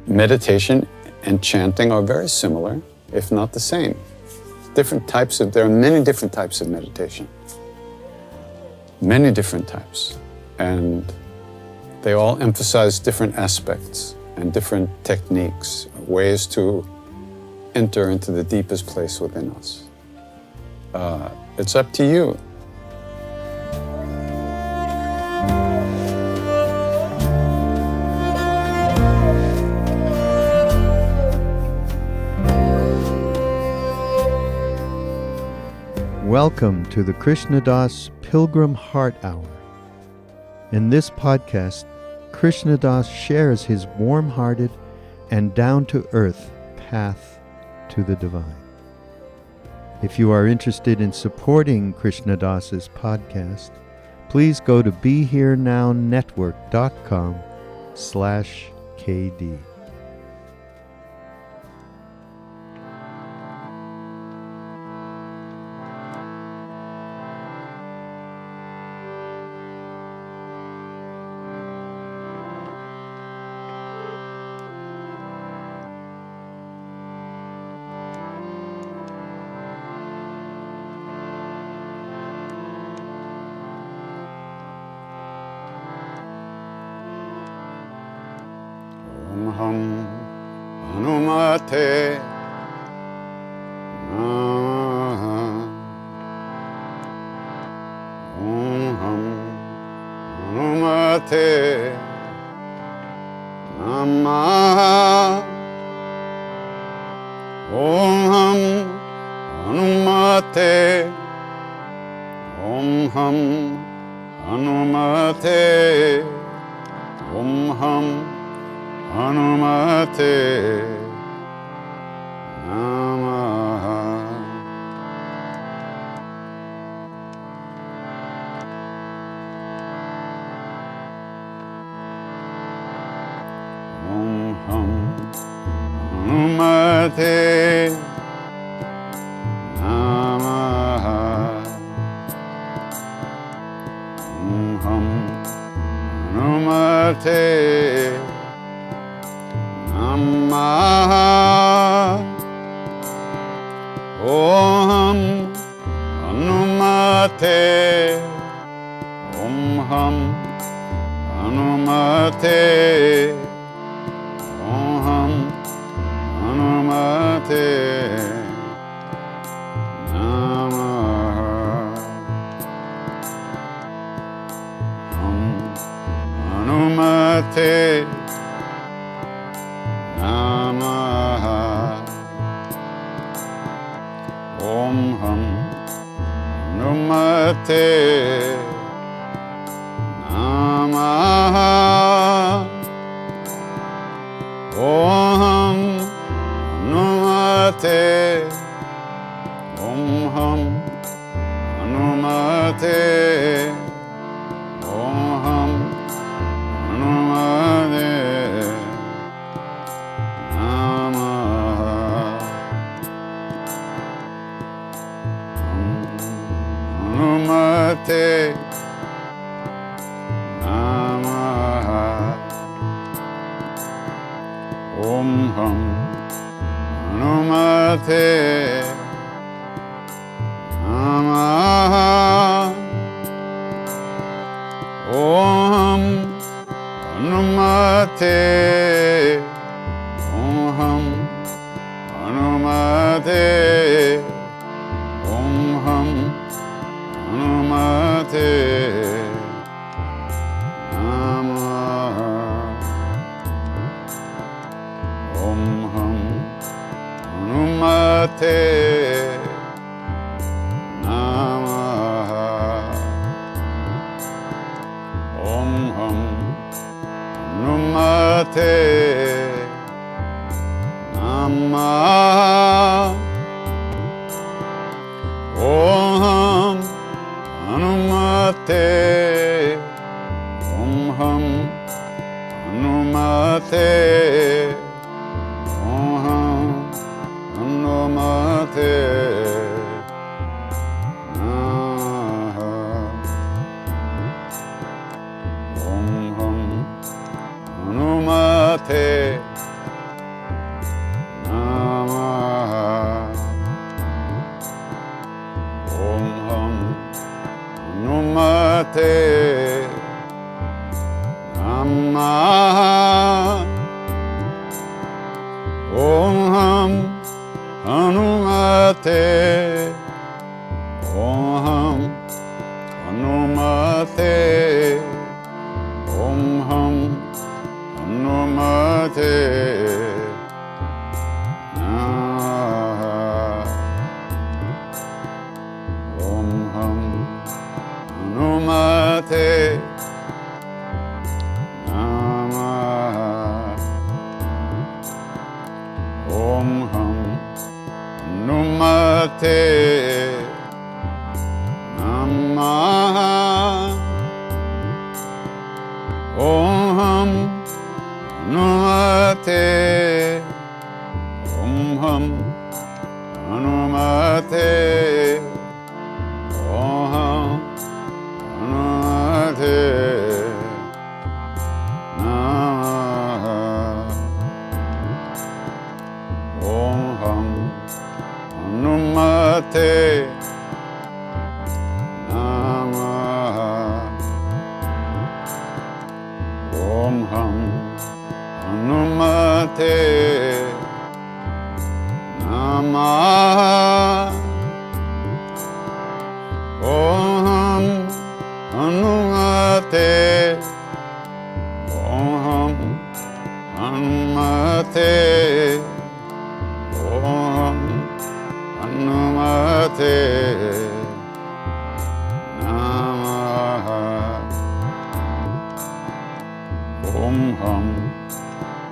meditation and chanting are very similar, if not the same. There are many different types of meditation. Many different types. And they all emphasize different aspects and different techniques, ways to enter into the deepest place within us. It's up to you. Welcome to the Krishna Das Pilgrim Heart Hour. In this podcast, Krishna Das shares his warm-hearted and down-to-earth path to the divine. If you are interested in supporting Krishna Das's podcast, please go to BeHereNowNetwork.com/KD. Om Hanumate Namaha. Om Hanumate Namaha. Om Hanumate. Om Hanumate. Om Hanumate Namaha. Om Hanumate Namaha. Om Hanumate Namaha. Om Hanumate. Om Hanumate. Om Hanumate Namaha. Om Hanumate Namaha. Om Hanumate Namaha. Om Hanumate. Om Hanumate. Om Hanumate Namaha. Hanumate Namaha. Om Hanumate Namaha. Om Hanumate. Om Hanumate. Om Hanumate Namaha. Om Hanumate Namaha. Om Hanumate Namaha. Om Hanumate. Om Hanumate. Om Hanumate Namaha. Om Hanumate Namaha Om Hanumate Om Hanumate Om Hanumate Om Hanumate Om Hanumate Namaha Om Hanumate Om Hanumate Om Hanumate Namaha Om Hanumate Namaha Om Hanumate Namaha Om Hanumate Om Hanumate Om Hanumate Namaha Om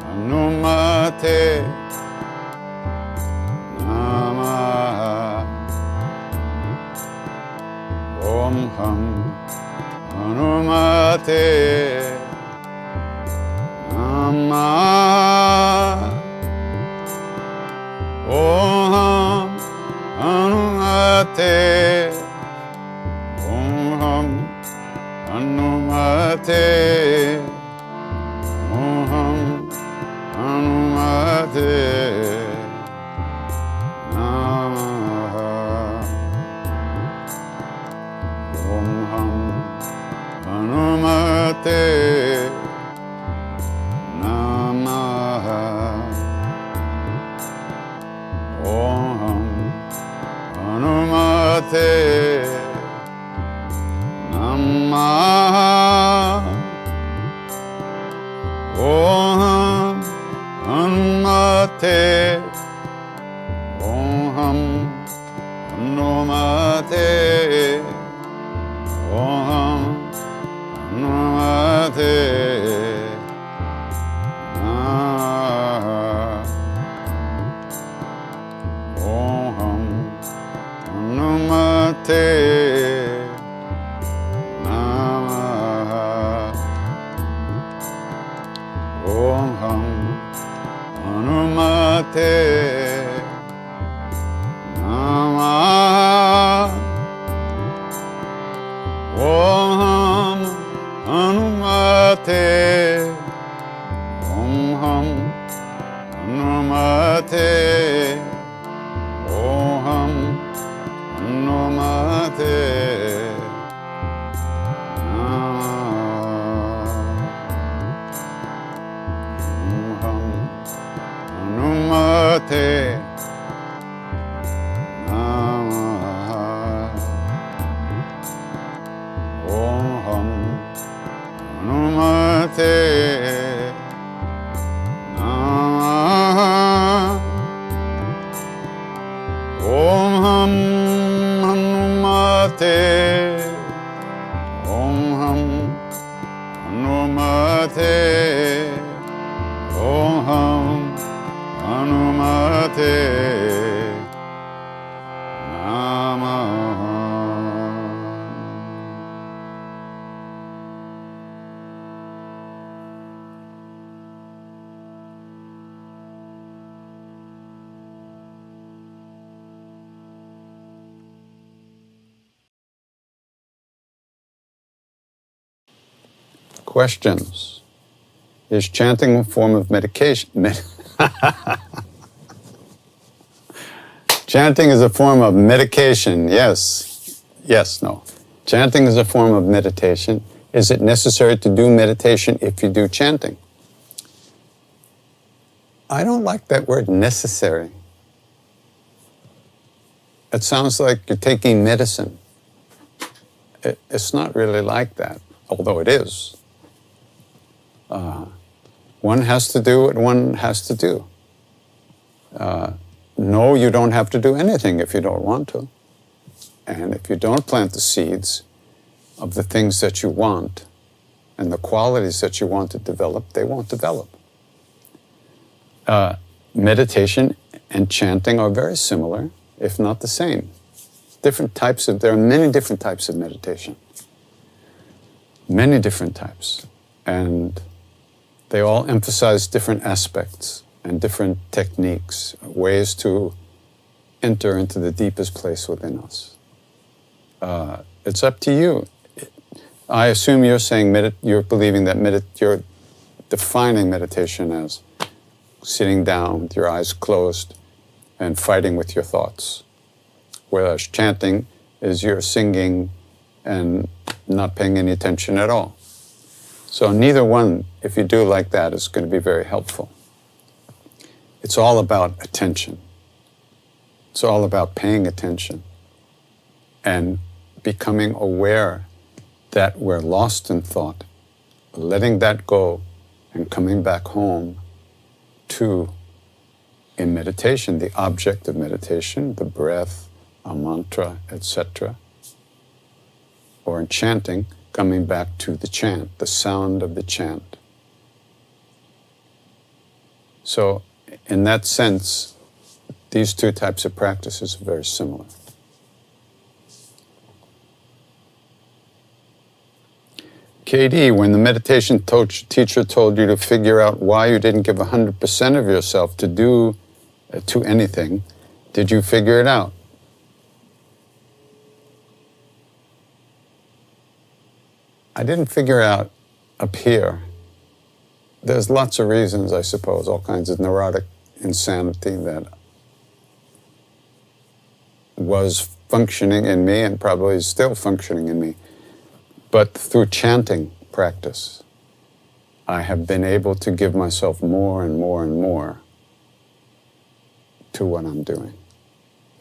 Hanumate Namaha Om Hanumate Namaha Om Hanumate Om Hanumate Om Hanumate Namaha Om Hanumate Namaha Om Hanumate Namaha Om Hanumate Om Hanumate Om Hanumate Om Hanumate Namaha Om Hanumate Namaha Om Hanumate Om Hanumate Om Hanumate Hanumate Namaha Om Hanumate Namaha Om Hanumate Om Hanumate Om Hanumate Namaha Questions? Is chanting a form of medication? Chanting is a form of medication, yes. Yes, no. Chanting is a form of meditation. Is it necessary to do meditation if you do chanting? I don't like that word necessary. It sounds like you're taking medicine. It's not really like that, although it is. One has to do what one has to do. No, you don't have to do anything if you don't want to. And if you don't plant the seeds of the things that you want and the qualities that you want to develop, they won't develop. Meditation and chanting are very similar, if not the same. There are many different types of meditation. Many different types. And they all emphasize different aspects and different techniques, ways to enter into the deepest place within us. It's up to you. I assume you're saying you're believing that you're defining meditation as sitting down with your eyes closed and fighting with your thoughts. Whereas chanting is you're singing and not paying any attention at all. So neither one, if you do like that, is going to be very helpful. It's all about attention. It's all about paying attention and becoming aware that we're lost in thought, letting that go and coming back home to, in meditation, the object of meditation, the breath, a mantra, etc. Or in chanting, coming back to the chant, the sound of the chant. So, in that sense, these two types of practices are very similar. KD, when the meditation teacher told you to figure out why you didn't give 100% of yourself to anything, did you figure it out? I didn't figure out up here. There's lots of reasons, I suppose, all kinds of neurotic insanity that was functioning in me and probably is still functioning in me. But through chanting practice, I have been able to give myself more and more and more to what I'm doing.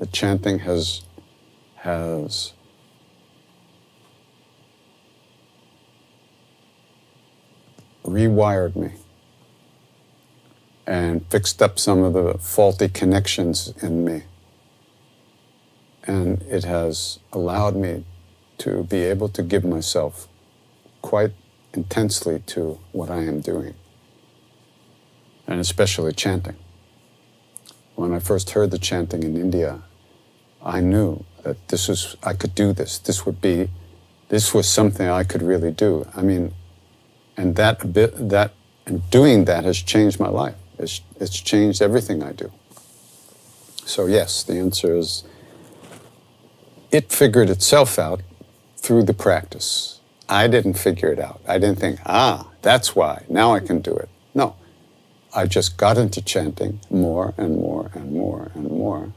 The chanting has rewired me and fixed up some of the faulty connections in me. And it has allowed me to be able to give myself quite intensely to what I am doing, and especially chanting. When I first heard the chanting in India, I knew that I could do this. This was something I could really do. I mean, and doing that has changed my life. It's changed everything I do. So yes, the answer is, it figured itself out through the practice. I didn't figure it out. I didn't think, that's why, now I can do it. No, I just got into chanting more and more and more and more.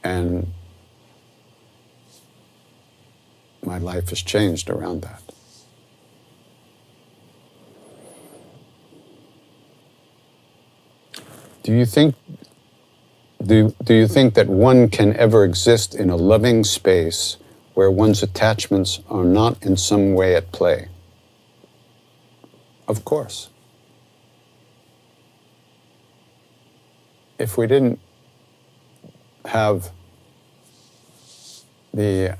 And my life has changed around that. Do you think that one can ever exist in a loving space where one's attachments are not in some way at play? Of course. If we didn't have the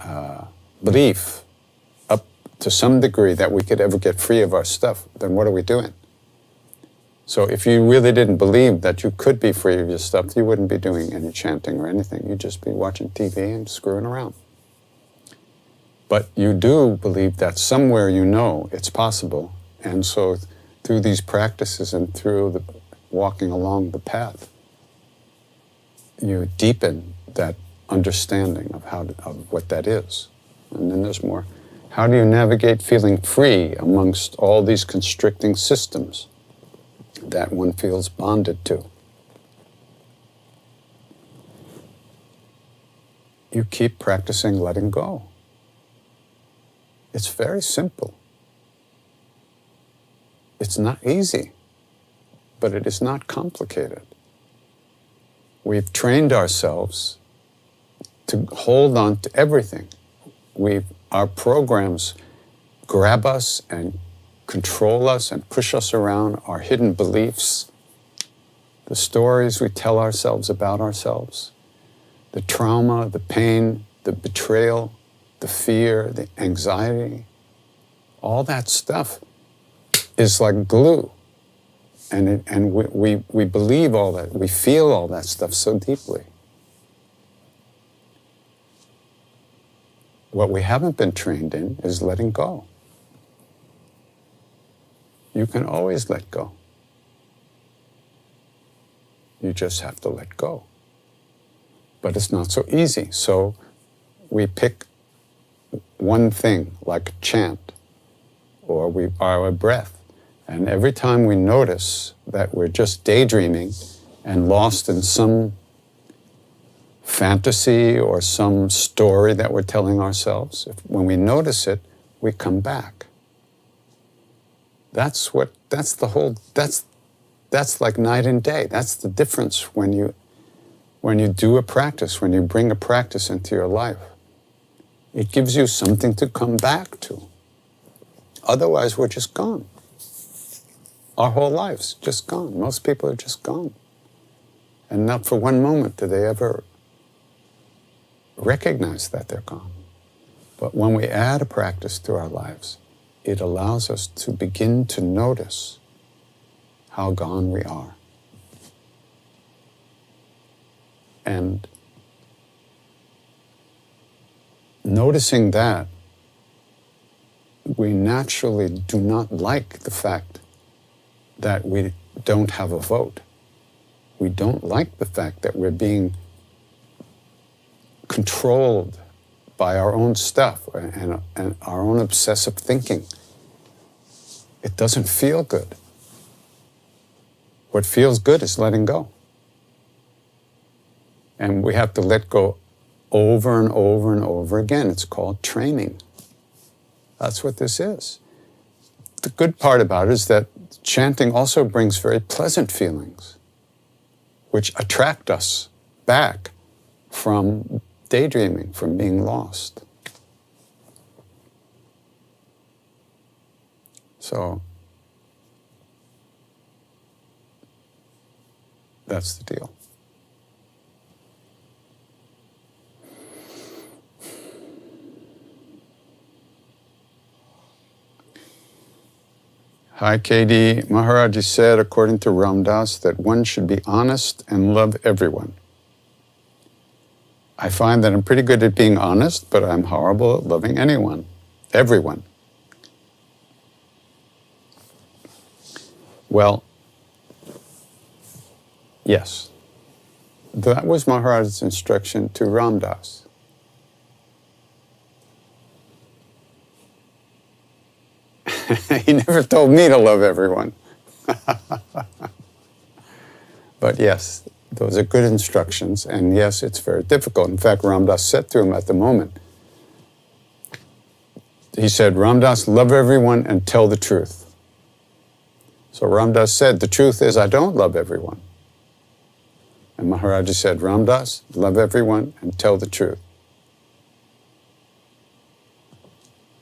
belief up to some degree that we could ever get free of our stuff, then what are we doing? So if you really didn't believe that you could be free of your stuff, you wouldn't be doing any chanting or anything. You'd just be watching TV and screwing around. But you do believe that somewhere you know it's possible. And so through these practices and through the walking along the path, you deepen that understanding of what that is. And then there's more. How do you navigate feeling free amongst all these constricting systems that one feels bonded to? You keep practicing letting go. It's very simple. It's not easy, but it is not complicated. We've trained ourselves to hold on to everything. Our programs grab us and control us and push us around, our hidden beliefs, the stories we tell ourselves about ourselves, the trauma, the pain, the betrayal, the fear, the anxiety, all that stuff is like glue. And we believe all that, we feel all that stuff so deeply. What we haven't been trained in is letting go. You can always let go. You just have to let go. But it's not so easy. So we pick one thing, like a chant, or our breath. And every time we notice that we're just daydreaming and lost in some fantasy or some story that we're telling ourselves, when we notice it, we come back. That's like night and day. That's the difference when you do a practice, when you bring a practice into your life. It gives you something to come back to. Otherwise, we're just gone. Our whole lives just gone. Most people are just gone. And not for one moment do they ever recognize that they're gone. But when we add a practice to our lives, it allows us to begin to notice how gone we are. And noticing that, we naturally do not like the fact that we don't have a vote. We don't like the fact that we're being controlled by our own stuff and our own obsessive thinking. It doesn't feel good. What feels good is letting go. And we have to let go over and over and over again. It's called training. That's what this is. The good part about it is that chanting also brings very pleasant feelings, which attract us back from daydreaming, from being lost. So that's the deal. Hi, KD. Maharaj-ji said, according to Ram Dass, that one should be honest and love everyone. I find that I'm pretty good at being honest, but I'm horrible at loving anyone, everyone. Well, yes. That was Maharaj's instruction to Ram Dass. He never told me to love everyone. But yes, those are good instructions, and yes, it's very difficult. In fact, Ram Dass said to him at the moment, he said, Ram Dass, love everyone and tell the truth. So Ram Dass said, the truth is I don't love everyone. And Maharaj-ji said, Ram Dass, love everyone and tell the truth.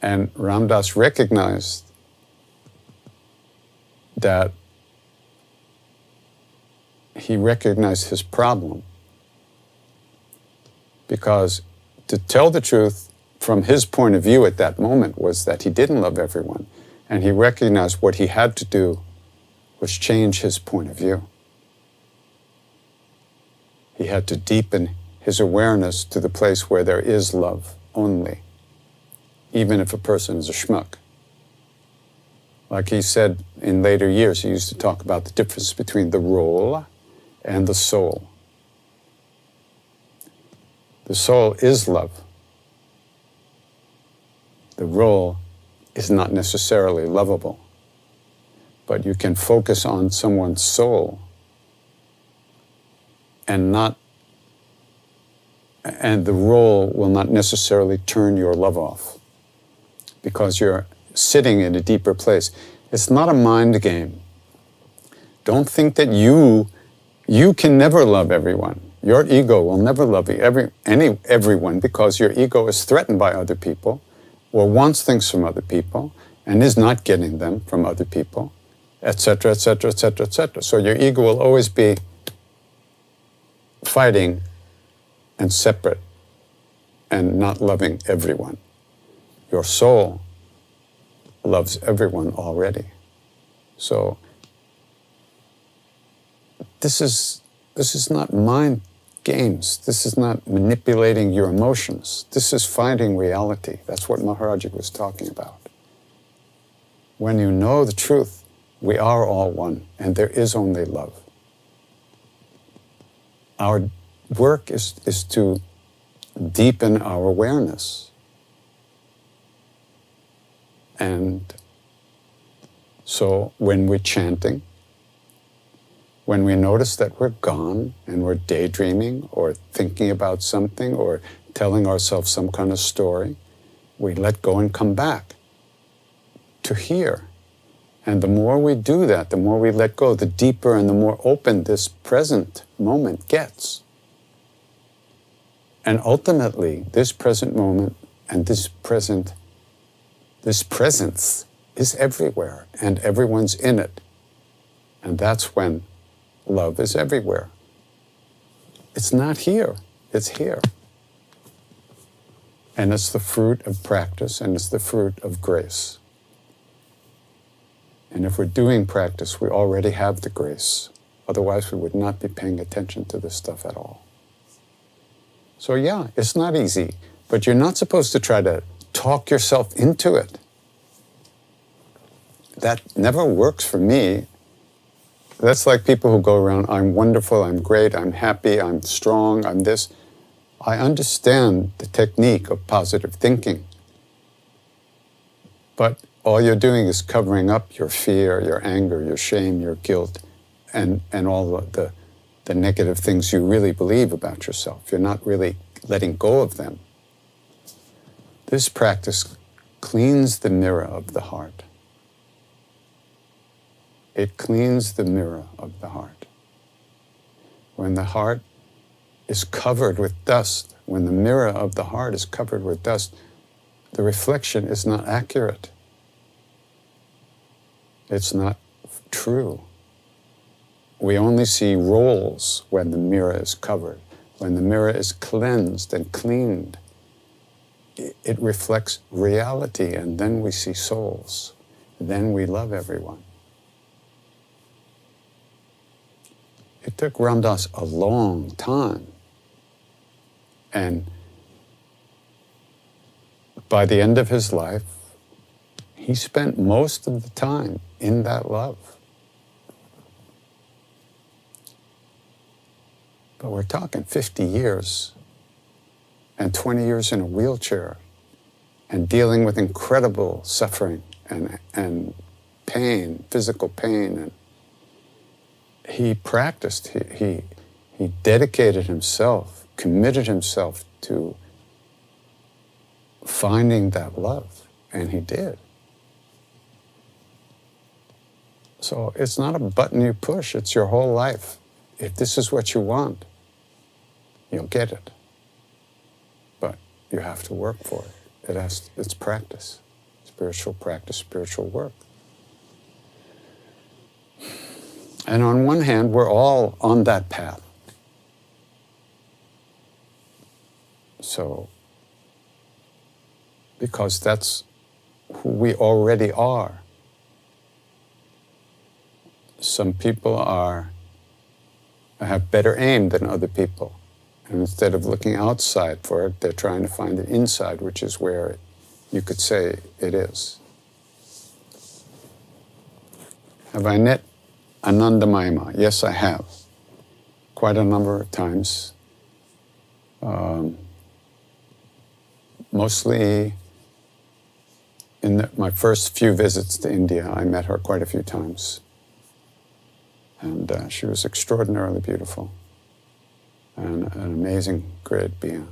And Ram Dass recognized that he recognized his problem, because to tell the truth from his point of view at that moment was that he didn't love everyone, and he recognized what he had to do was change his point of view. He had to deepen his awareness to the place where there is love only, even if a person is a schmuck. Like he said in later years, he used to talk about the difference between the role and the soul. The soul is love. The role is not necessarily lovable, but you can focus on someone's soul and the role will not necessarily turn your love off, because you're sitting in a deeper place. It's not a mind game. Don't think that you can never love everyone. Your ego will never love everyone because your ego is threatened by other people or wants things from other people and is not getting them from other people, etc., etc., etc., etc. So your ego will always be fighting and separate and not loving everyone. Your soul loves everyone already. So this is not mind games. This is not manipulating your emotions. This is finding reality. That's what Maharaj-ji was talking about. When you know the truth, we are all one, and there is only love. Our work is to deepen our awareness. And so when we're chanting, when we notice that we're gone and we're daydreaming or thinking about something or telling ourselves some kind of story, we let go and come back to here. And the more we do that, the more we let go, the deeper and the more open this present moment gets. And ultimately, this present moment and this presence is everywhere, and everyone's in it. And that's when love is everywhere. It's not here, it's here. And it's the fruit of practice, and it's the fruit of grace. And if we're doing practice, we already have the grace. Otherwise, we would not be paying attention to this stuff at all. So yeah, it's not easy, but you're not supposed to try to talk yourself into it. That never works for me. That's like people who go around, I'm wonderful, I'm great, I'm happy, I'm strong, I'm this. I understand the technique of positive thinking. But all you're doing is covering up your fear, your anger, your shame, your guilt, and all the negative things you really believe about yourself. You're not really letting go of them. This practice cleans the mirror of the heart. It cleans the mirror of the heart. When the heart is covered with dust, when the mirror of the heart is covered with dust, the reflection is not accurate. It's not true. We only see rolls when the mirror is covered. When the mirror is cleansed and cleaned, it reflects reality, and then we see souls. Then we love everyone. It took Ram Dass a long time. And by the end of his life, he spent most of the time in that love. But we're talking 50 years and 20 years in a wheelchair and dealing with incredible suffering and pain, physical pain. And he practiced, he dedicated himself, committed himself to finding that love, and he did. So it's not a button you push, it's your whole life. If this is what you want, you'll get it. But you have to work for it. It's practice, spiritual practice, spiritual work. And on one hand, we're all on that path. So, because that's who we already are. Some people have better aim than other people. And instead of looking outside for it, they're trying to find it inside, which is where you could say it is. Have I met Anandamaya? Yes, I have. Quite a number of times. Mostly in my first few visits to India, I met her quite a few times. And she was extraordinarily beautiful and an amazing, great being.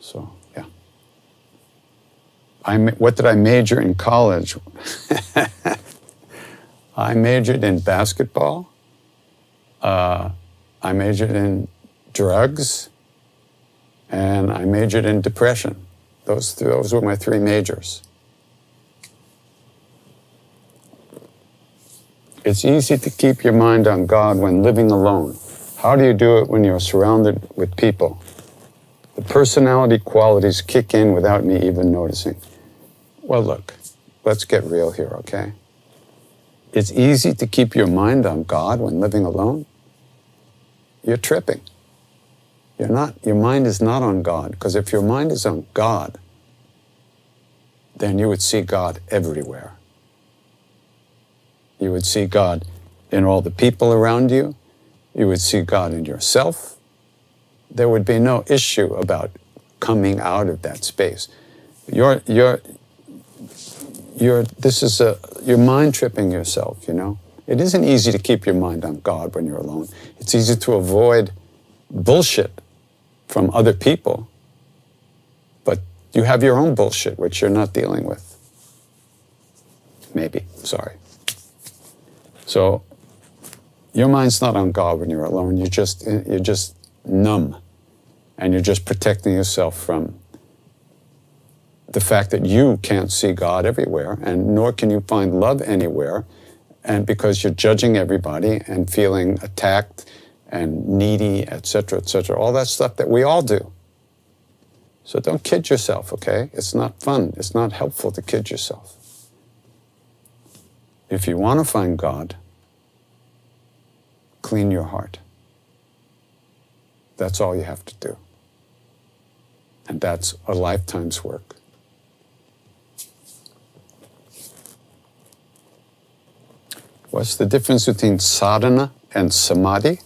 So, yeah. What did I major in college? I majored in basketball. I majored in drugs. And I majored in depression. Those were my 3 majors. It's easy to keep your mind on God when living alone. How do you do it when you're surrounded with people? The personality qualities kick in without me even noticing. Well, look, let's get real here, okay? It's easy to keep your mind on God when living alone. You're tripping. You're not. Your mind is not on God, because if your mind is on God, then you would see God everywhere. You would see God in all the people around you. You would see God in yourself. There would be no issue about coming out of that space. You're mind tripping yourself, you know? It isn't easy to keep your mind on God when you're alone. It's easy to avoid bullshit from other people, but you have your own bullshit, which you're not dealing with. Maybe, sorry. So, your mind's not on God when you're alone. You're just numb, and you're just protecting yourself from the fact that you can't see God everywhere, and nor can you find love anywhere, and because you're judging everybody and feeling attacked and needy, etc., all that stuff that we all do. So don't kid yourself, okay? It's not fun. It's not helpful to kid yourself. If you want to find God, clean your heart. That's all you have to do. And that's a lifetime's work. What's the difference between sadhana and samadhi?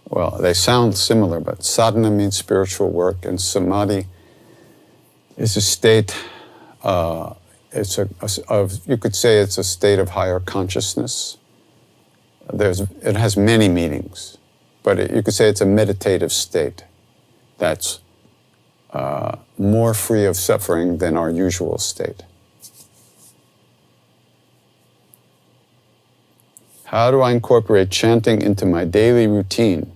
Well, they sound similar, but sadhana means spiritual work, and samadhi is a state, you could say it's a state of higher consciousness. It has many meanings, but you could say it's a meditative state that's more free of suffering than our usual state. How do I incorporate chanting into my daily routine?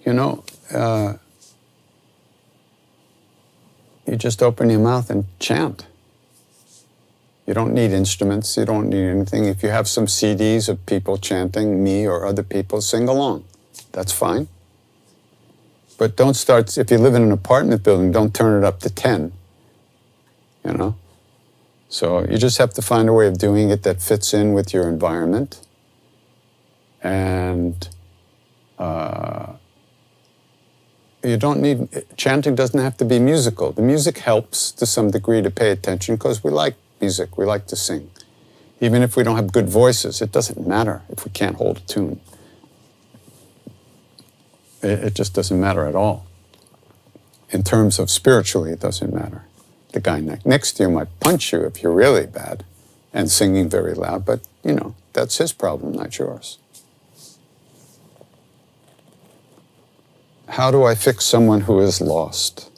You know, you just open your mouth and chant. You don't need instruments, you don't need anything. If you have some CDs of people chanting, me or other people, sing along. That's fine. But don't start, if you live in an apartment building, don't turn it up to 10, you know? So you just have to find a way of doing it that fits in with your environment. And you don't need, chanting doesn't have to be musical. The music helps to some degree to pay attention because we like music, we like to sing. Even if we don't have good voices, it doesn't matter if we can't hold a tune. It just doesn't matter at all. In terms of spiritually, it doesn't matter. The guy next to you might punch you if you're really bad and singing very loud, but, you know, that's his problem, not yours. How do I fix someone who is lost?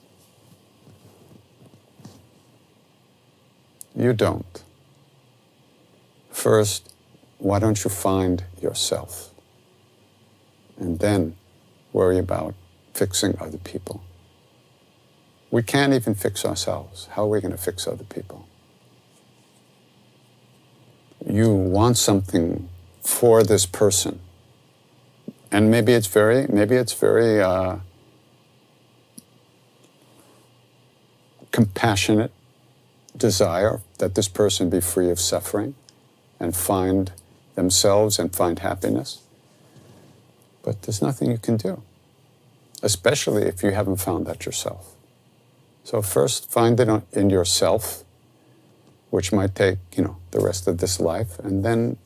You don't. First, why don't you find yourself? And then worry about fixing other people. We can't even fix ourselves. How are we going to fix other people? You want something for this person. And maybe it's very compassionate desire that this person be free of suffering and find themselves and find happiness. But there's nothing you can do, especially if you haven't found that yourself. So first, find it in yourself, which might take, the rest of this life, and then,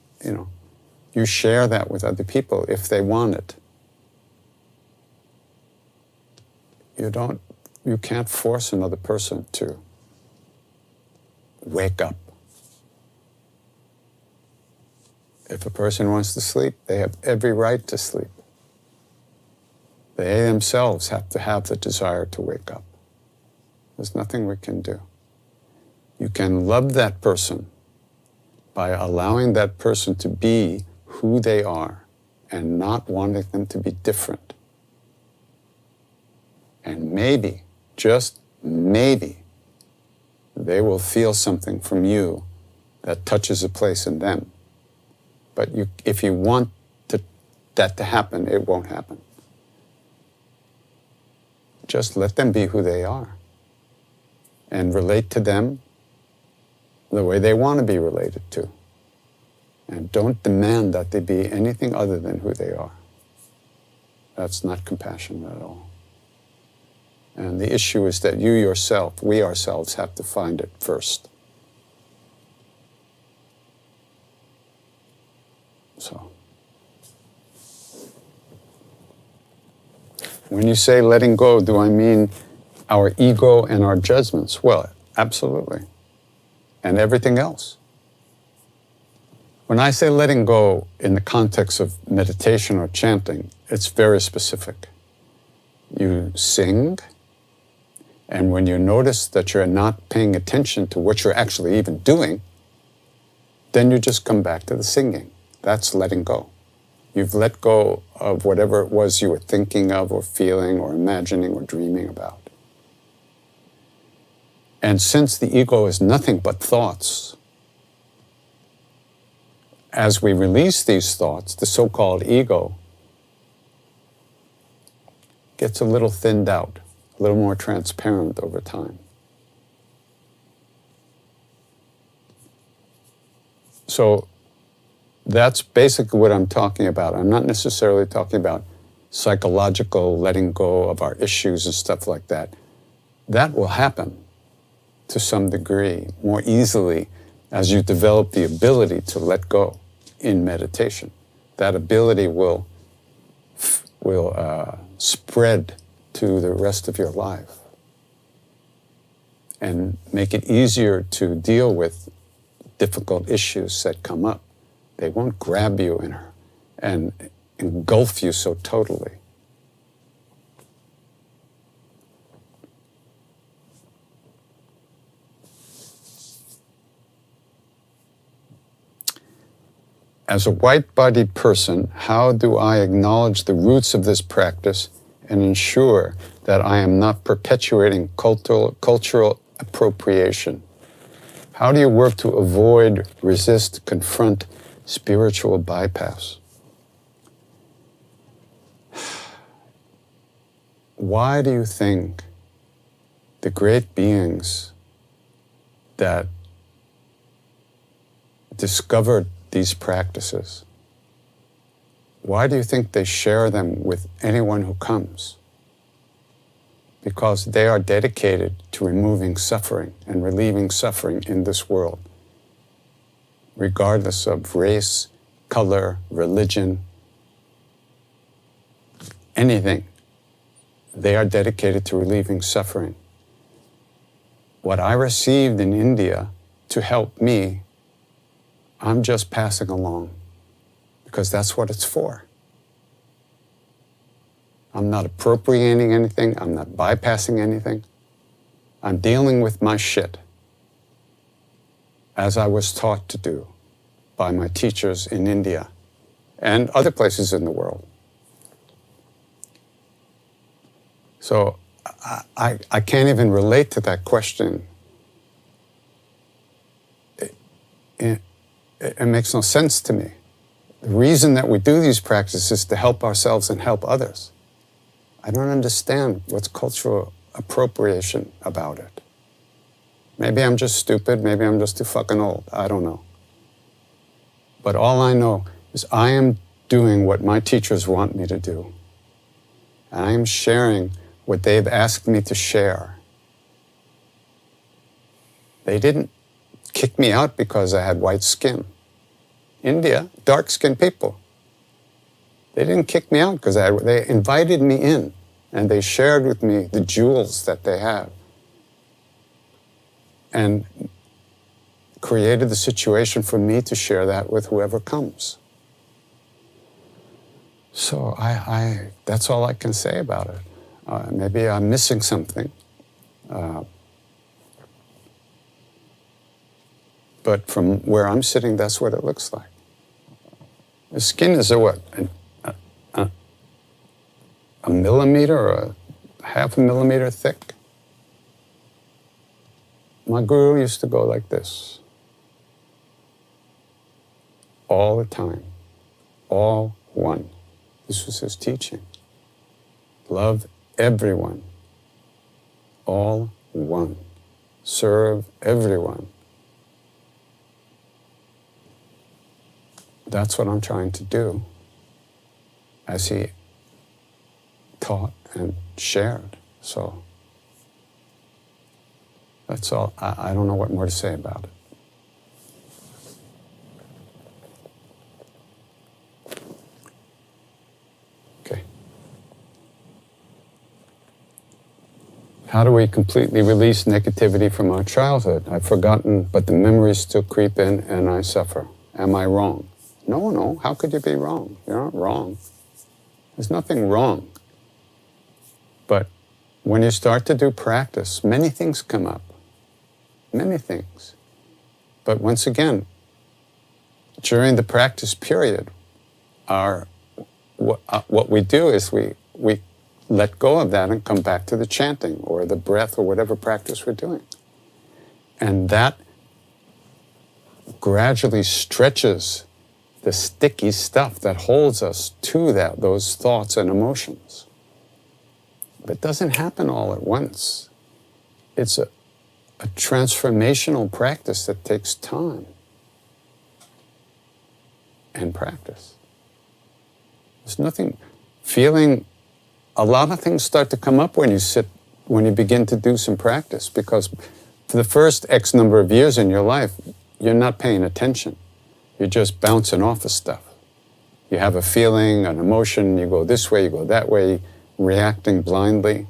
you share that with other people if they want it. You can't force another person to wake up. If a person wants to sleep, they have every right to sleep. They themselves have to have the desire to wake up. There's nothing we can do. You can love that person by allowing that person to be who they are and not wanting them to be different. And maybe, just maybe, they will feel something from you that touches a place in them. But if you want that to happen, it won't happen. Just let them be who they are and relate to them the way they want to be related to. And don't demand that they be anything other than who they are. That's not compassion at all. And the issue is that you yourself, we ourselves, have to find it first. So, when you say letting go, do I mean our ego and our judgments? Well, absolutely. And everything else. When I say letting go in the context of meditation or chanting, it's very specific. You sing, and when you notice that you're not paying attention to what you're actually even doing, then you just come back to the singing. That's letting go. You've let go of whatever it was you were thinking of or feeling or imagining or dreaming about. And since the ego is nothing but thoughts, as we release these thoughts, the so-called ego gets a little thinned out, a little more transparent over time. So that's basically what I'm talking about. I'm not necessarily talking about psychological letting go of our issues and stuff like that. That will happen to some degree more easily as you develop the ability to let go in meditation. That ability will spread to the rest of your life and make it easier to deal with difficult issues that come up. They won't grab you and engulf you so totally. As a white-bodied person, how do I acknowledge the roots of this practice and ensure that I am not perpetuating cultural appropriation? How do you work to avoid, resist, confront spiritual bypass? Why do you think the great beings that discovered these practices, why do you think they share them with anyone who comes? Because they are dedicated to removing suffering and relieving suffering in this world, regardless of race, color, religion, anything. They are dedicated to relieving suffering. What I received in India to help me, I'm just passing along because that's what it's for. I'm not appropriating anything. I'm not bypassing anything. I'm dealing with my shit as I was taught to do by my teachers in India and other places in the world. So I can't even relate to that question. It makes no sense to me. The reason that we do these practices is to help ourselves and help others. I don't understand what's cultural appropriation about it. Maybe I'm just stupid, maybe I'm just too fucking old, I don't know. But all I know is I am doing what my teachers want me to do. And I am sharing what they've asked me to share. They didn't kick me out because I had white skin. India, dark-skinned people. They didn't kick me out because they invited me in and they shared with me the jewels that they have and created the situation for me to share that with whoever comes. So that's all I can say about it. Maybe I'm missing something. But from where I'm sitting, that's what it looks like. The skin is a millimeter or a half a millimeter thick. My guru used to go like this. All the time. All one. This was his teaching. Love everyone. All one. Serve everyone. That's what I'm trying to do, as he taught and shared. So that's all. I don't know what more to say about it. Okay. How do we completely release negativity from our childhood? I've forgotten, but the memories still creep in and I suffer. Am I wrong? No. How could you be wrong? You're not wrong. There's nothing wrong. But when you start to do practice, many things come up. Many things. But once again, during the practice period, what we do is we let go of that and come back to the chanting or the breath or whatever practice we're doing. And that gradually stretches the sticky stuff that holds us to those thoughts and emotions. But it doesn't happen all at once. It's a transformational practice that takes time and practice. There's nothing, a lot of things start to come up when you begin to do some practice, because for the first X number of years in your life, you're not paying attention. You're just bouncing off of stuff. You have a feeling, an emotion, you go this way, you go that way, reacting blindly.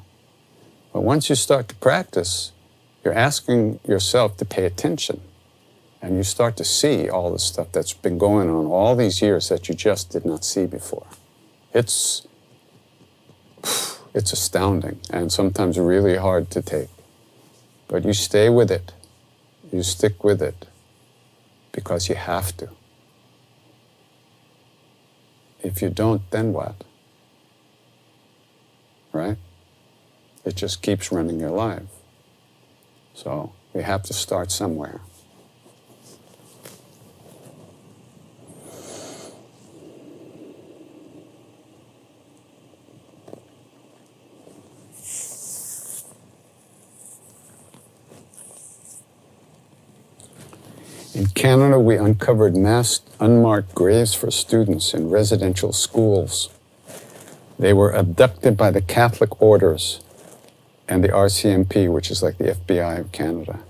But once you start to practice, you're asking yourself to pay attention. And you start to see all the stuff that's been going on all these years that you just did not see before. It's astounding and sometimes really hard to take. But you stay with it. You stick with it because you have to. If you don't, then what? Right? It just keeps running your life. So we have to start somewhere. In Canada, we uncovered mass unmarked graves for students in residential schools. They were abducted by the Catholic orders and the RCMP, which is like the FBI of Canada.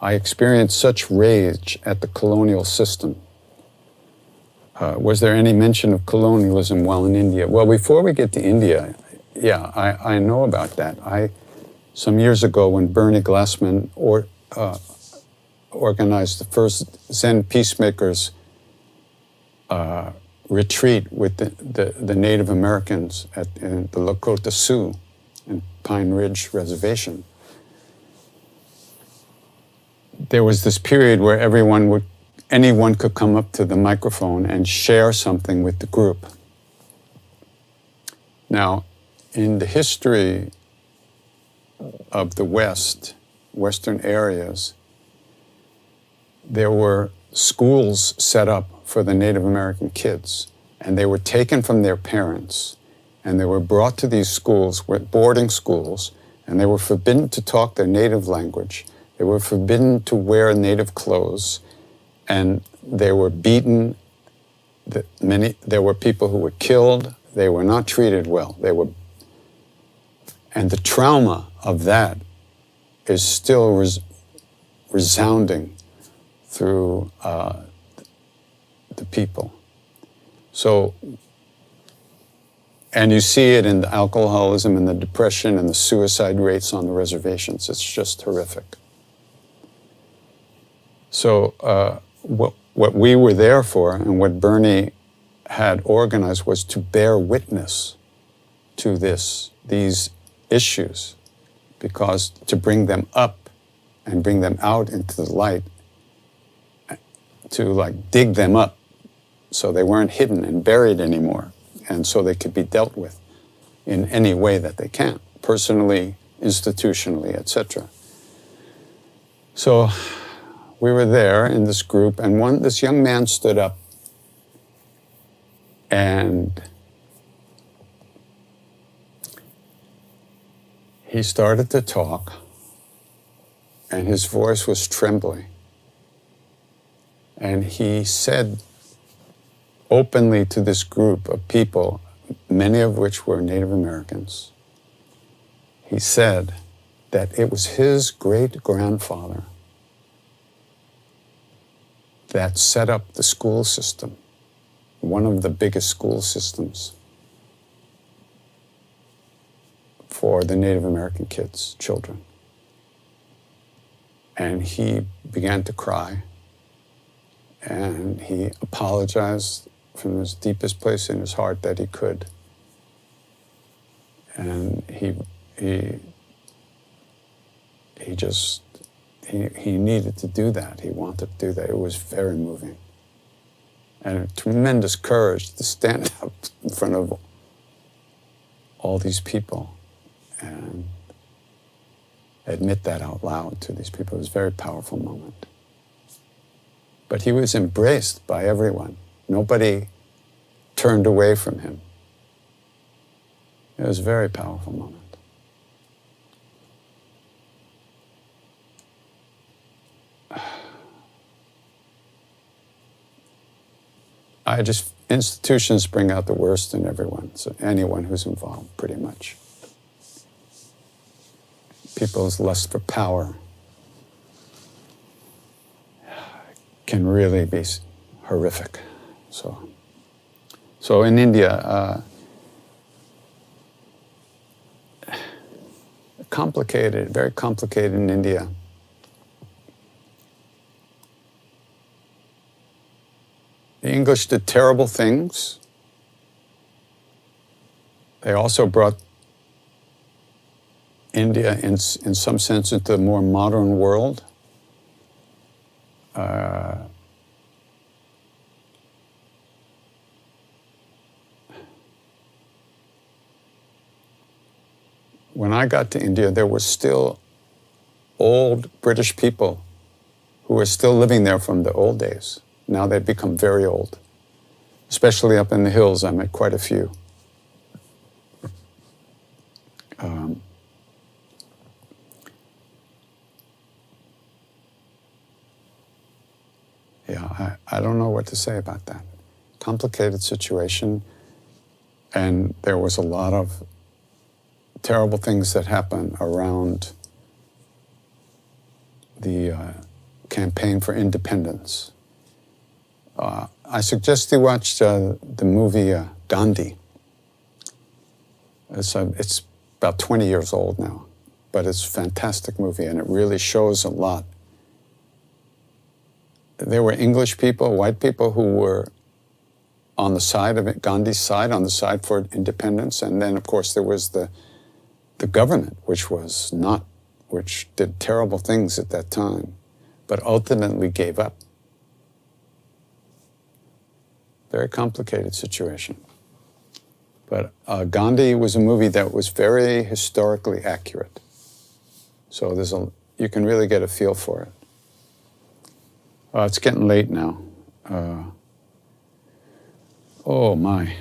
I experienced such rage at the colonial system. Was there any mention of colonialism while in India? Well, before we get to India, yeah, I know about that. Some years ago when Bernie Glassman organized the first Zen peacemakers retreat with the Native Americans in the Lakota Sioux and Pine Ridge Reservation. There was this period where anyone could come up to the microphone and share something with the group. Now, in the history of the Western areas, there were schools set up for the Native American kids, and they were taken from their parents, and they were brought to these schools, boarding schools, and they were forbidden to talk their native language. They were forbidden to wear native clothes, and they were beaten. There were people who were killed. They were not treated well. And the trauma of that is still resounding through the people. So, and you see it in the alcoholism and the depression and the suicide rates on the reservations. It's just horrific. So what we were there for and what Bernie had organized was to bear witness to these issues, because to bring them up and bring them out into the light like dig them up so they weren't hidden and buried anymore, and so they could be dealt with in any way that they can, personally, institutionally, etc. So we were there in this group, and this young man stood up and he started to talk, and his voice was trembling. And he said openly to this group of people, many of which were Native Americans, he said that it was his great-grandfather that set up the school system, one of the biggest school systems for the Native American kids, children. And he began to cry, and he apologized from his deepest place in his heart that he could. And he needed to do that. He wanted to do that. It was very moving. And a tremendous courage to stand up in front of all these people and admit that out loud to these people. It was a very powerful moment. But he was embraced by everyone. Nobody turned away from him. It was a very powerful moment. Institutions bring out the worst in everyone, so anyone who's involved, pretty much. People's lust for power can really be horrific. So in India, very complicated in India. The English did terrible things. They also brought India, in some sense, into a more modern world. When I got to India, there were still old British people who were still living there from the old days. Now they've become very old, especially up in the hills. I met quite a few. I don't know what to say about that. Complicated situation, and there was a lot of terrible things that happened around the campaign for independence. I suggest you watch the movie Gandhi. It's about 20 years old now, but it's a fantastic movie, and it really shows a lot. There were English people, white people who were on the side of it, Gandhi's side, on the side for independence, and then of course there was the government, which did terrible things at that time, but ultimately gave up. Very complicated situation. But Gandhi was a movie that was very historically accurate. So you can really get a feel for it. It's getting late now. Oh my.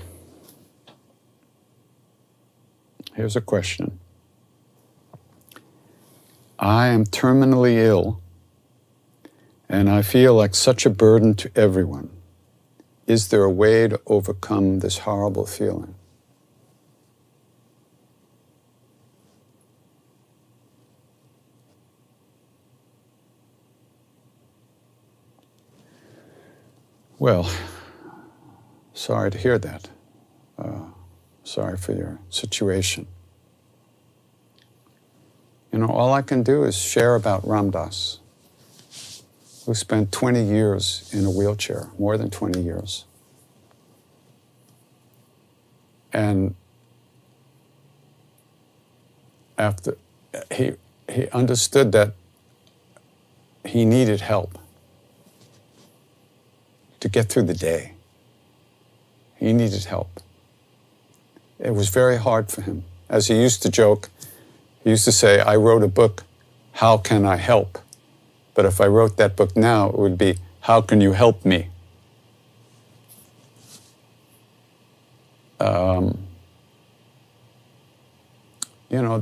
Here's a question. I am terminally ill, and I feel like such a burden to everyone. Is there a way to overcome this horrible feeling? Well, sorry to hear that. Sorry for your situation. All I can do is share about Ram Dass, who spent 20 years in a wheelchair, more than 20 years. And after he understood that he needed help. to get through the day. He needed help. It was very hard for him. As he used to joke, he used to say, I wrote a book, how can I help? But if I wrote that book now, it would be, how can you help me?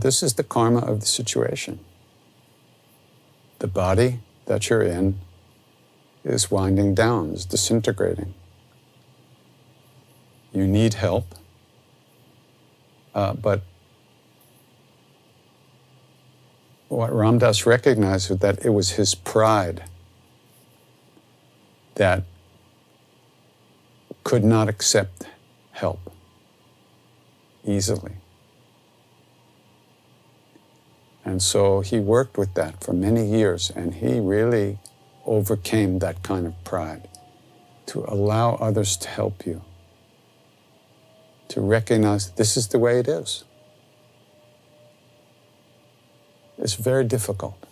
This is the karma of the situation. The body that you're in is winding down, is disintegrating. You need help, but what Ram Dass recognized was that it was his pride that could not accept help easily. And so he worked with that for many years, and he really overcame that kind of pride, to allow others to help you, to recognize this is the way it is. It's very difficult,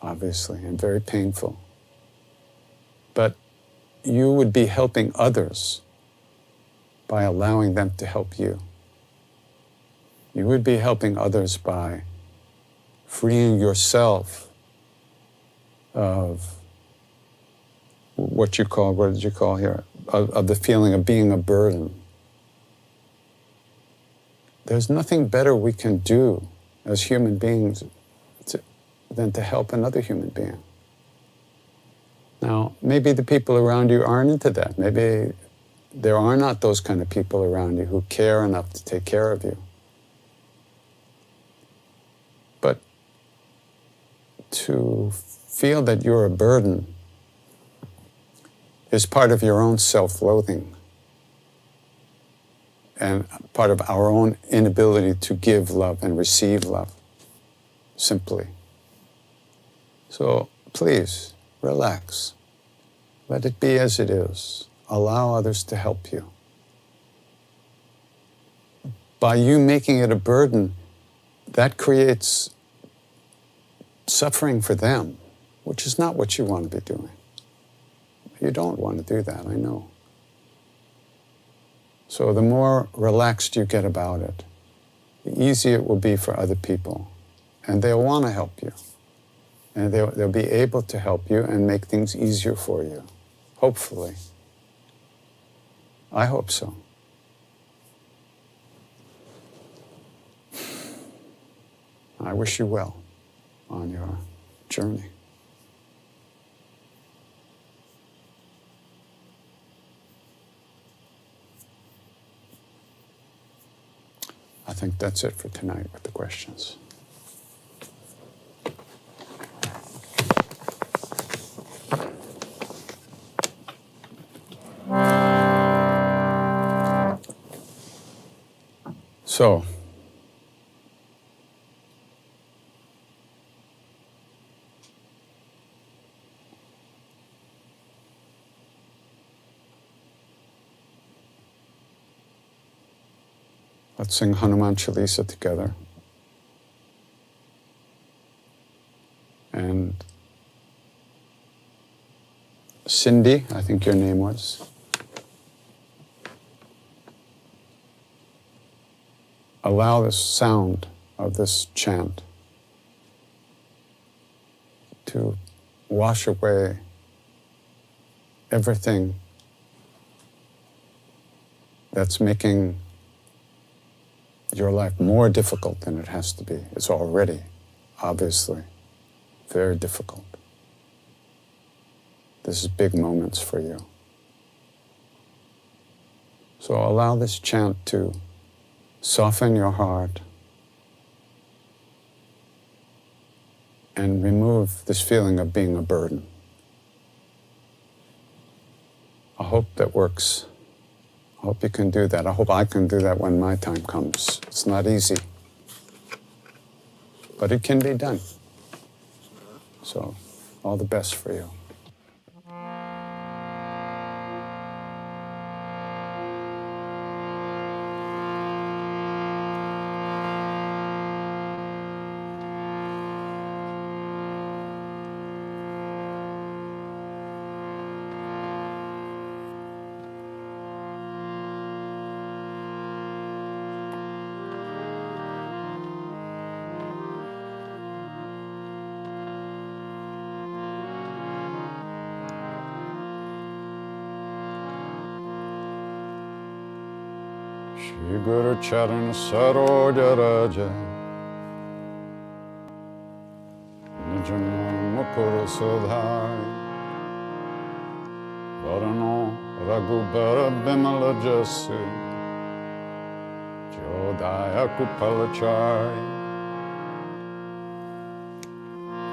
obviously, and very painful. But you would be helping others by allowing them to help you. You would be helping others by freeing yourself of what did you call here? Of the feeling of being a burden. There's nothing better we can do as human beings than to help another human being. Now, maybe the people around you aren't into that. Maybe there are not those kind of people around you who care enough to take care of you. But to feel that you're a burden is part of your own self-loathing and part of our own inability to give love and receive love, simply. So please, relax. Let it be as it is. Allow others to help you. By you making it a burden, that creates suffering for them, which is not what you want to be doing. You don't want to do that, I know. So the more relaxed you get about it, the easier it will be for other people. And they'll want to help you. And they'll be able to help you and make things easier for you. Hopefully. I hope so. I wish you well on your journey. I think that's it for tonight with the questions. So, let's sing Hanuman Chalisa together. And Cindy, I think your name was, allow the sound of this chant to wash away everything that's making your life more difficult than it has to be. It's already, obviously, very difficult. This is big moments for you. So allow this chant to soften your heart and remove this feeling of being a burden. I hope that works. I hope you can do that. I hope I can do that when my time comes. It's not easy, but it can be done. So, all the best for you. Shri Guru Charan Saroja Raja Nijano Mukura Sudhari Varano Raghubara Bimala Jasu Jodaya Kupalachari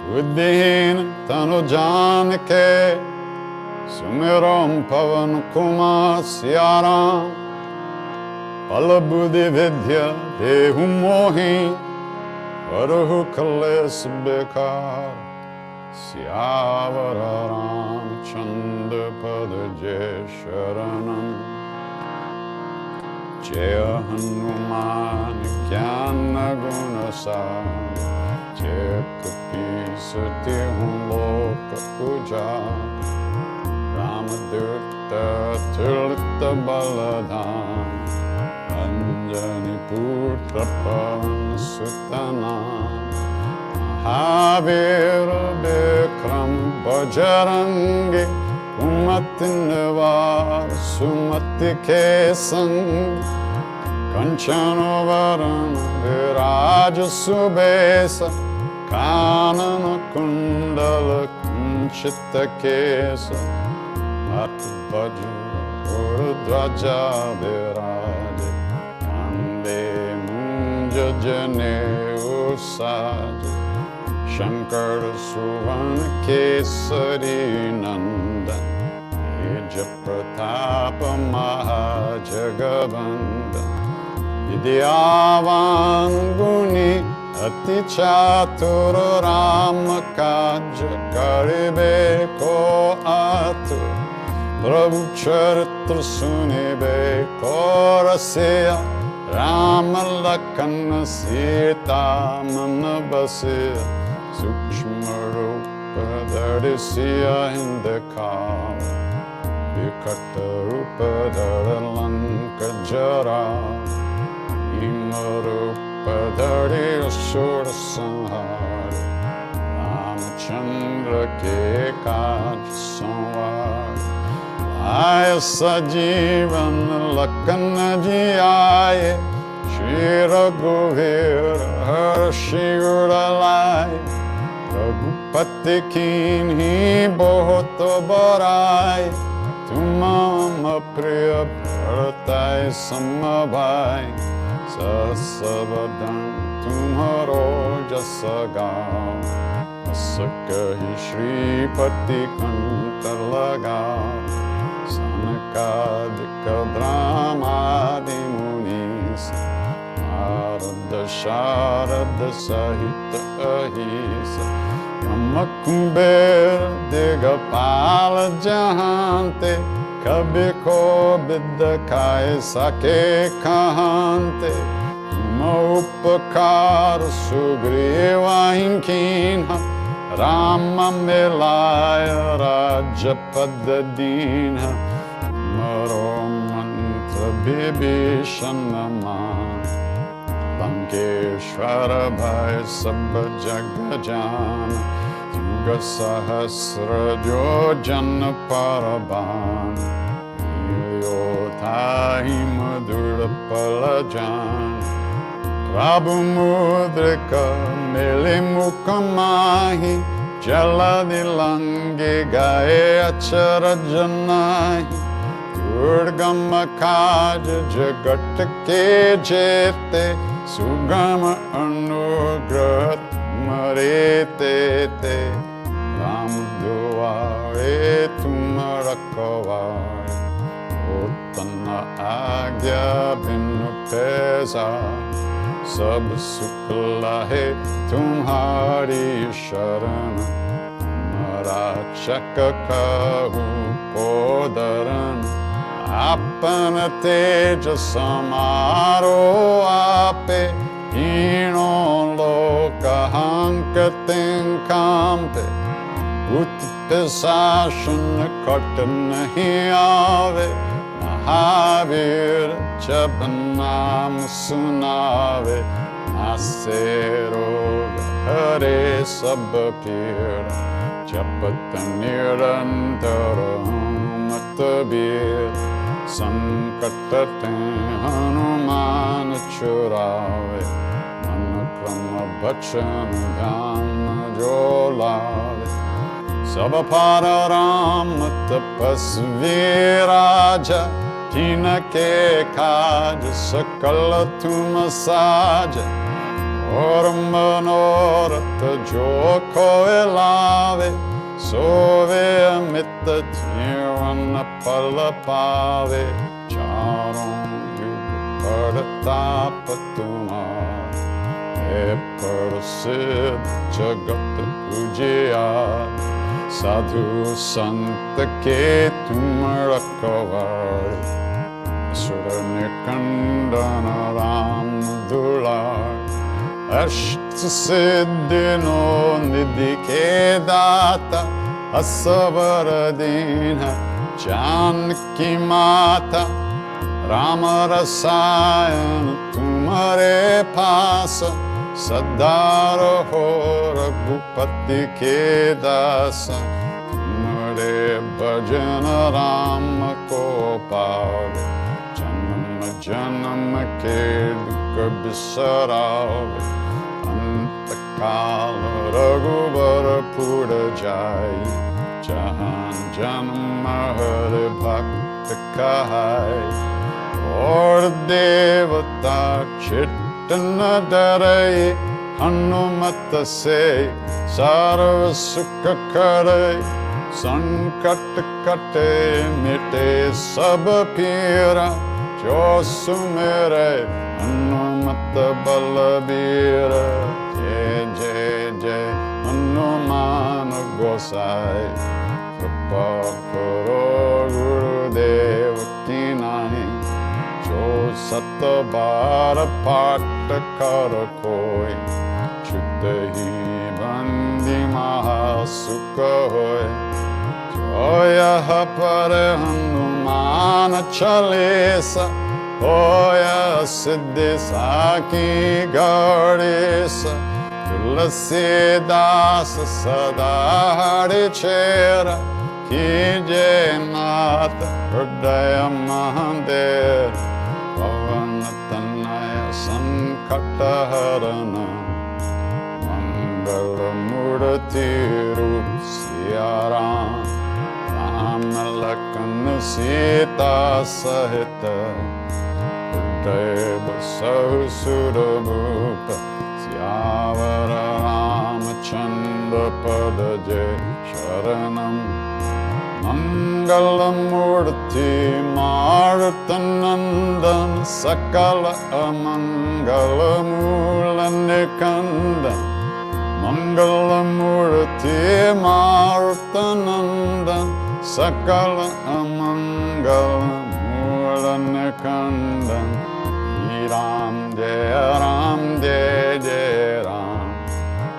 Buddhihin Tanu Janike Sumiram Pavan Kuma Syaram Palabuddhi Vidya Dehu Mohi Varuhu Kales Bekar Syavara Ramchandra Pada Jai Sharanam Jaya Hanuman Jnana Gunasar Jaya Kapi Sati Loka Puja Ramadurta Tulita Baladhan Anjani Putra Pavan Sutana Mahavira Bikram Bajarangi Umati Nivar Sumati Kesang Kanchana Varana Viraja Subesa Kanana Kundala Kunchita Kesa Matbaju Urdvaja Viraja Kande Munja Jane Usaja Shankar Suvana Kesari Nandan Eja Pratapa Mahajagabanda Vidyavan Guni Ati Chatur Rama Kaja Karibe Ko Atu Prabhu Charitra Sunibe Ko Rasya Rama Lakana Sita Manabasya Sukshma Rupa Dharisya Hindakava Vikata Rupa Dharalanka Jara Ima Rupa Dhari Asura Sanhari Ramachandra Ke Kaj Sanwari Aya Sajivan Lakana Ji Aaye Shri Raghuvir Harshi Udalai Raghupati Kinhi Bahut Barai Tumam Priya Bhartai Samabhai Sasavadam Tumharo Jasagav Asakahi Shri Pati Kanta Lagav Sanakadika Brahmadi Munis Narada Sharada Sahita Ahisa Yamakumbera Digapala Jahante Kabiko Biddakai Sake Kahante Maupakar Sugriva Hinkinha Rama Melaya Rajapadadina Maro Mantra Bibhishanama Lankeshwara Bhai Sabba Jagajana Yuga Sahasra Jojana Paraban Yotahi Madhura Palajana Prabhu Mudrika Mili Mukamahi Jaladi Langi Gaye Achara Janahi Durgama Kaja Jagat Ke Jete Sugama Anugrat Marete Te Ram Duare Tumarakavare Utana Agya Binu Pesa Sab Sukla Hai Tumhari Sharan Marachaka Kahu Kodaran Apana Teja Samaro Ape Ino Loka Hankatin Kampe Utpisashan Katan Nahi Ave Mahavir Jabanam Sunave Nasero Hare Sabapir Japata Nirantara Matabir संकट ते हनुमान छुड़ावे, मन क्रम बचन ध्यान जो लावे। सब पर राम तपस्वी राजा, तिनके काज सकल तुम साज। और मनोरथ जो कोई लावे, सोवे अमित जीवन फल पावे। चारों युग प्रताप तुम्हारा, है प्रसिद्ध जगत उजियार। साधु संत के तुम रखवारे, असुर निकंदन राम दुलार। अष्ट सिद्धि नो निधि के दाता, असवर दीन जानकी माता। राम रसायन तुम्हारे पास, सदा रहो रघुपति के दास। तुम्हारे भजन राम को पावे, जन्म जन्म के दुख बिसरावे। अंत काल रघुबर पुर जाई, जहाँ जन्म हर भक्त कहाई। और देवता चित्त न डरे, हनुमत से सर्व सुख करे। संकट कटे मिटे सब पीरा, जो सुमेरे हनुमत बलबीर। जय जय जय हनुमान गोसाई, कृपा करो गुरुदेव की नाई। जो सत बार पाठ कर कोई, चित ही बंदी महासुख होय। जो यह पर हनुमान चालीसा, होय सिद्धि साकी गणेश। तुलसीदास सदा हरि चेरा, कीजे नाथ हृदय महादेव। पवन तनय संकट हरन, मंगल मूर्ति रूप सिया राम। राम लखन सीता सहित, हृदय बसहु सुरभूप। सियावर रामचंद्र पद जय शरणम। मंगल मूर्ति मारुत नंदन, सकल अमंगल मूल निकंदन। मंगल मूर्ति मारुत नंदन, सकल अमंगल मूल निकंदन। श्री राम जय जय राम।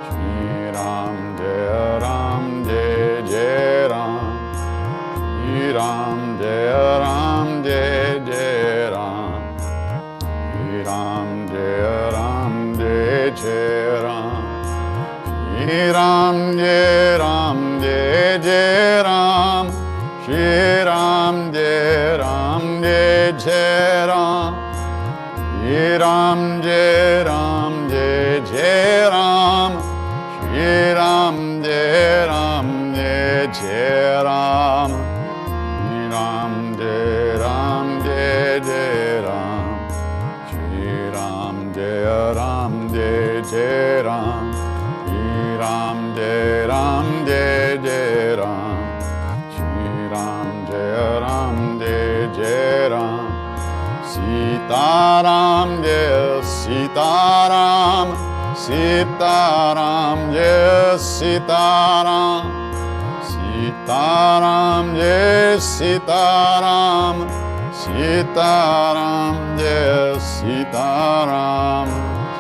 श्री राम जय जय राम। श्री राम जय जय राम। श्री राम जय जय राम। श्री राम जय जय राम। श्री राम जय जय राम। श्री राम जय जय राम। श्री राम जय जय राम। श्री राम जय जय राम। श्री राम जय जय राम। श्री राम जय जय राम। श्री राम जय जय राम। सीताराम जय सीताराम। सीताराम जय सीताराम। सीताराम जय सीताराम। सीताराम जय सीताराम।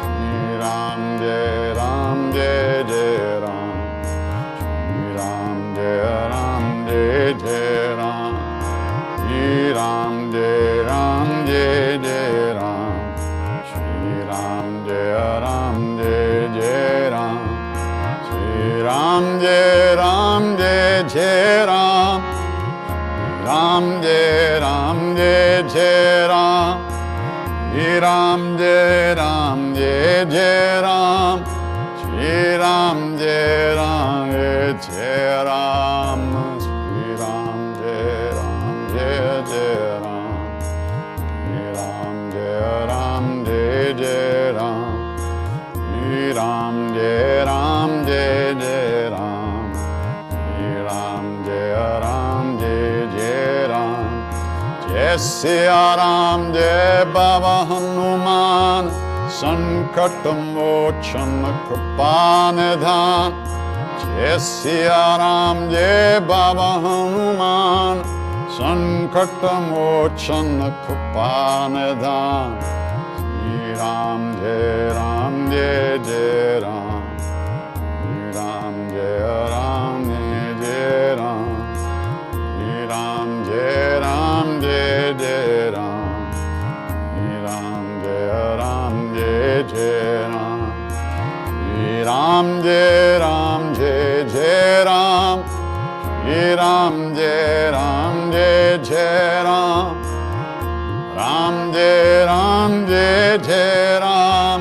श्री राम जय जय राम। श्री राम जय जय राम। श्री राम जय जय राम। श्री राम जय जय राम। श्री राम जय जय राम। राम जय Ram, Jai Ram, Jai Jai Ram, Shri Ram, Jai Ram, Jai Ram, Shri Ram, Jai Ram, Jai Jai Ram, Shri Ram, Jai Ram, Jai Jai Ram, Shri Ram, Jai Ram, Jai Jai Ram, Shri Ram, Jai Ram, Jai Jai Ram, Jai Siya Ram, Jai Baba Hanuman, Sankat Mochan Kripa Nidhan. Jai Siya Ram, Jai Baba Hanuman, Sankat Mochan Kripa Nidhan. Shri Ram, Jai Ram, Jai Jai Ram, Shri Ram, Jai Ram, Jai Jai Ram, Shri Ram, Jai Ram, Jai Jai Ram, Shri Ram, Jai Ram, Jai Jai Ram, Shri Ram, Jai Ram, Jai Jai Ram, Shri Ram, Jai Ram, Jai Jai Ram, Ram, Jai Ram, Jai Jai Ram,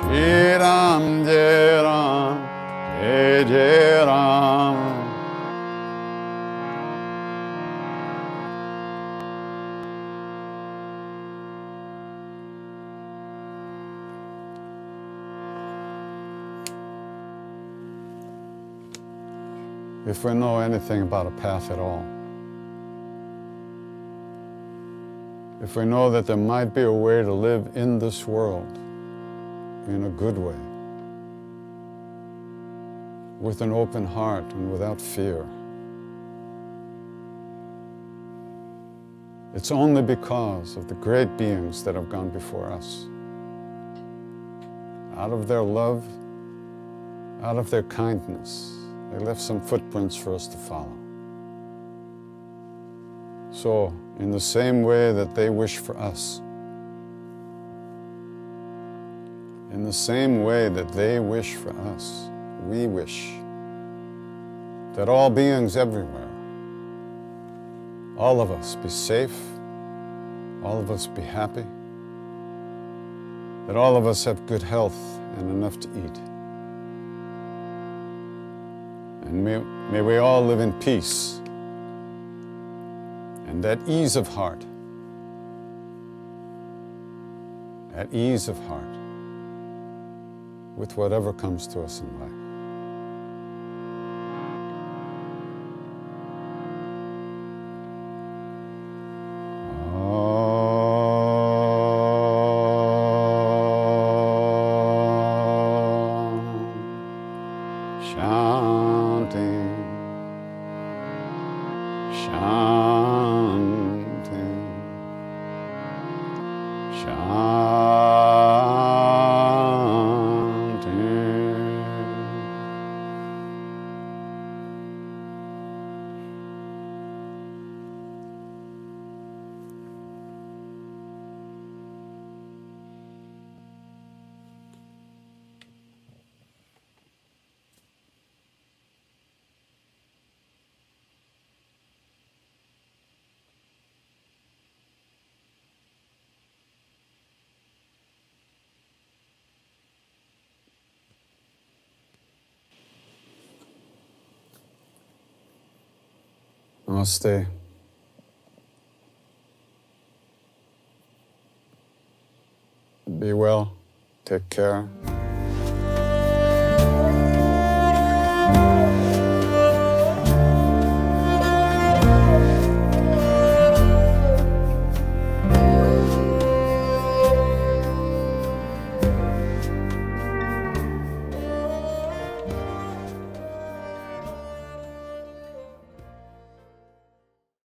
Shri Ram, Jai Ram, Jai Jai Ram. If we know anything about a path at all, if we know that there might be a way to live in this world in a good way, with an open heart and without fear, it's only because of the great beings that have gone before us. Out of their love, out of their kindness, they left some footprints for us to follow. So, in the same way that they wish for us, in the same way that they wish for us, we wish that all beings everywhere, all of us be safe, all of us be happy, that all of us have good health and enough to eat. And may we all live in peace and at ease of heart, with whatever comes to us in life. Chanting, chanting, chanting. Namaste. Be well. Take care.